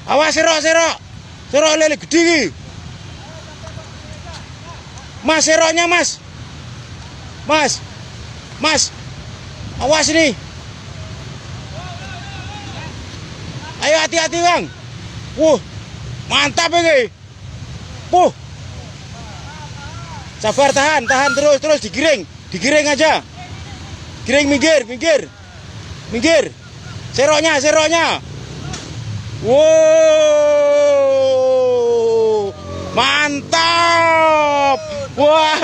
Awas serok lele gede iki. Mas seroknya mas. Mas. Awas ini. Ayo hati-hati bang. Mantap ini. Sabar, tahan terus digiring aja. Giring, minggir. Seroknya. Wow, mantap. Wah.